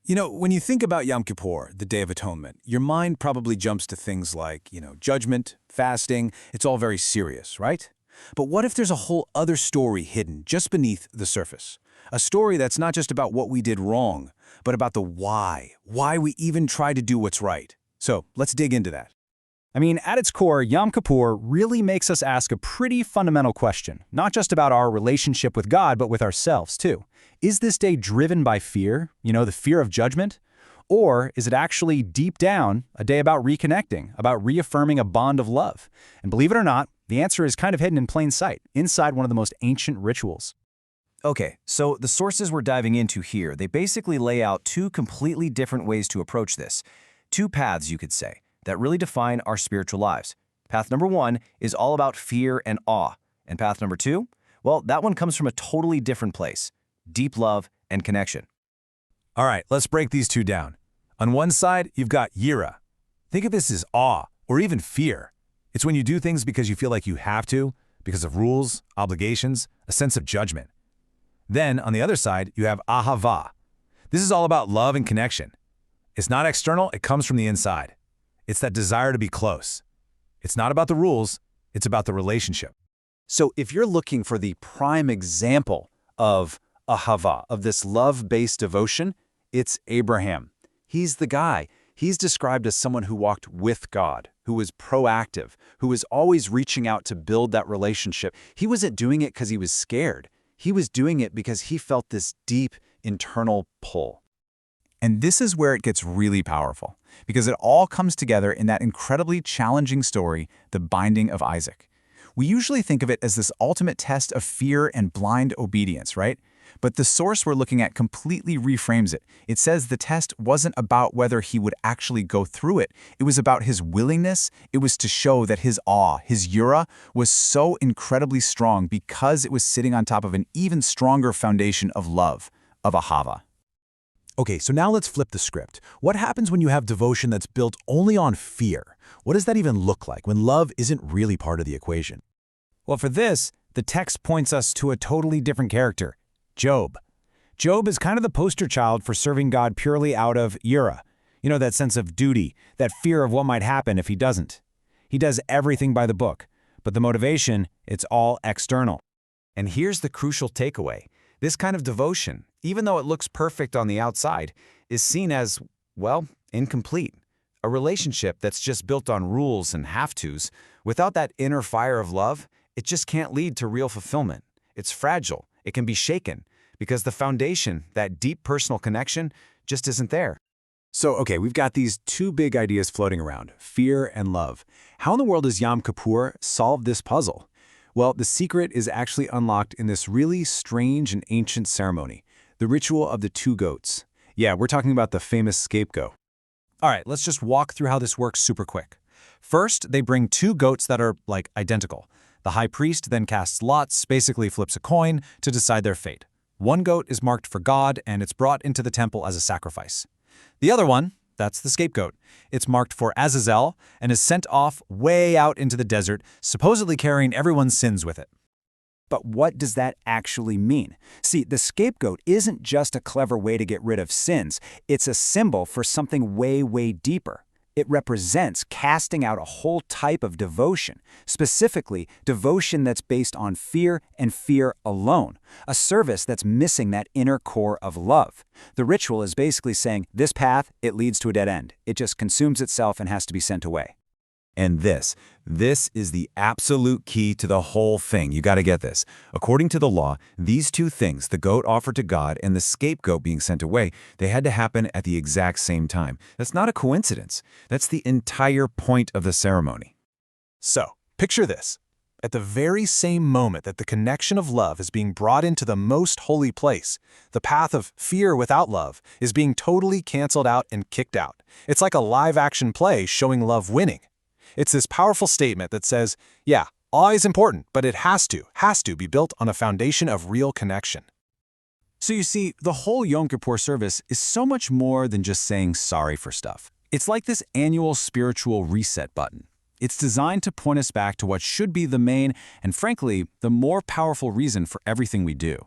You know, when you think about Yom Kippur, the Day of Atonement, your mind probably jumps to things like, judgment, fasting. It's all very serious, right? But what if there's a whole other story hidden just beneath the surface? A story that's not just about what we did wrong, but about the why we even try to do what's right. So let's dig into that. At its core, Yom Kippur really makes us ask a pretty fundamental question, not just about our relationship with God, but with ourselves, too. Is this day driven by fear, the fear of judgment? Or is it actually, deep down, a day about reconnecting, about reaffirming a bond of love? And believe it or not, the answer is kind of hidden in plain sight, inside one of the most ancient rituals. Okay, so the sources we're diving into here, they basically lay out two completely different ways to approach this. Two paths, you could say, that really define our spiritual lives. Path number one is all about fear and awe. And path number two, well, that one comes from a totally different place, deep love and connection. All right, let's break these two down. On one side, you've got yira. Think of this as awe or even fear. It's when you do things because you feel like you have to, because of rules, obligations, a sense of judgment. Then, on the other side, you have ahava. This is all about love and connection. It's not external, it comes from the inside. It's that desire to be close. It's not about the rules, it's about the relationship. So if you're looking for the prime example of ahava, of this love-based devotion, it's Abraham. He's the guy. He's described as someone who walked with God, who was proactive, who was always reaching out to build that relationship. He wasn't doing it because he was scared. He was doing it because he felt this deep internal pull. And this is where it gets really powerful, because it all comes together in that incredibly challenging story, the binding of Isaac. We usually think of it as this ultimate test of fear and blind obedience, right? But the source we're looking at completely reframes it. It says the test wasn't about whether he would actually go through it. It was about his willingness. It was to show that his awe, his yura, was so incredibly strong because it was sitting on top of an even stronger foundation of love, of ahava. Okay, so now let's flip the script. What happens when you have devotion that's built only on fear? What does that even look like when love isn't really part of the equation? Well, for this, the text points us to a totally different character, Job. Job is kind of the poster child for serving God purely out of yira, that sense of duty, that fear of what might happen if he doesn't. He does everything by the book, but the motivation, it's all external. And here's the crucial takeaway. This kind of devotion, even though it looks perfect on the outside, is seen as, incomplete. A relationship that's just built on rules and have-tos, without that inner fire of love, it just can't lead to real fulfillment. It's fragile. It can be shaken because the foundation, that deep personal connection, just isn't there. So, okay, we've got these two big ideas floating around, fear and love. How in the world does Yom Kippur solve this puzzle? Well, the secret is actually unlocked in this really strange and ancient ceremony, the ritual of the two goats. Yeah, we're talking about the famous scapegoat. All right, let's just walk through how this works super quick. First, they bring two goats that are, identical. The high priest then casts lots, basically flips a coin, to decide their fate. One goat is marked for God, and it's brought into the temple as a sacrifice. The other one, that's the scapegoat. It's marked for Azazel and is sent off way out into the desert, supposedly carrying everyone's sins with it. But what does that actually mean? See, the scapegoat isn't just a clever way to get rid of sins. It's a symbol for something way, way deeper. It represents casting out a whole type of devotion, specifically devotion that's based on fear and fear alone, a service that's missing that inner core of love. The ritual is basically saying, this path, it leads to a dead end. It just consumes itself and has to be sent away. And this is the absolute key to the whole thing. You got to get this. According to the law, these two things, the goat offered to God and the scapegoat being sent away, they had to happen at the exact same time. That's not a coincidence. That's the entire point of the ceremony. So, picture this. At the very same moment that the connection of love is being brought into the most holy place, the path of fear without love is being totally canceled out and kicked out. It's like a live-action play showing love winning. It's this powerful statement that says, yeah, awe is important, but it has to be built on a foundation of real connection. So you see, the whole Yom Kippur service is so much more than just saying sorry for stuff. It's like this annual spiritual reset button. It's designed to point us back to what should be the main and, frankly, the more powerful reason for everything we do.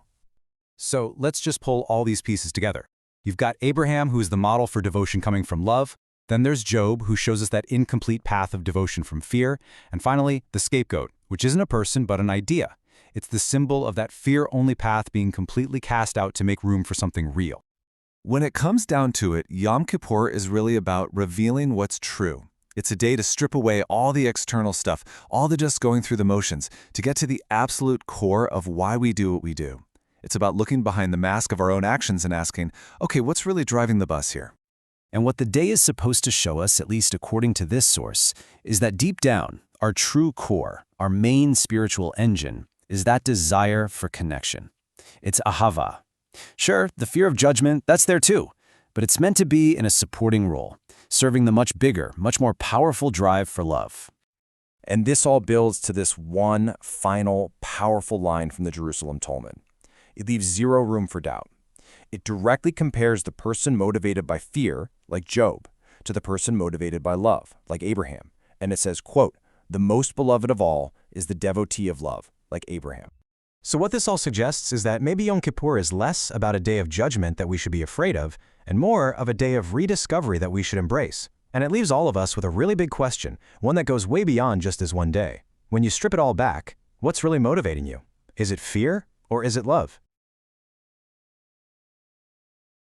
So let's just pull all these pieces together. You've got Abraham, who is the model for devotion coming from love. Then there's Job, who shows us that incomplete path of devotion from fear. And finally, the scapegoat, which isn't a person but an idea. It's the symbol of that fear-only path being completely cast out to make room for something real. When it comes down to it, Yom Kippur is really about revealing what's true. It's a day to strip away all the external stuff, all the just going through the motions, to get to the absolute core of why we do what we do. It's about looking behind the mask of our own actions and asking, okay, what's really driving the bus here? And what the day is supposed to show us, at least according to this source, is that deep down, our true core, our main spiritual engine, is that desire for connection. It's ahava. Sure, the fear of judgment, that's there too, but it's meant to be in a supporting role, serving the much bigger, much more powerful drive for love. And this all builds to this one final, powerful line from the Jerusalem Talmud. It leaves zero room for doubt. It directly compares the person motivated by fear, like Job, to the person motivated by love, like Abraham. And it says, quote, "The most beloved of all is the devotee of love, like Abraham." So what this all suggests is that maybe Yom Kippur is less about a day of judgment that we should be afraid of, and more of a day of rediscovery that we should embrace. And it leaves all of us with a really big question, one that goes way beyond just this one day. When you strip it all back, what's really motivating you? Is it fear or is it love?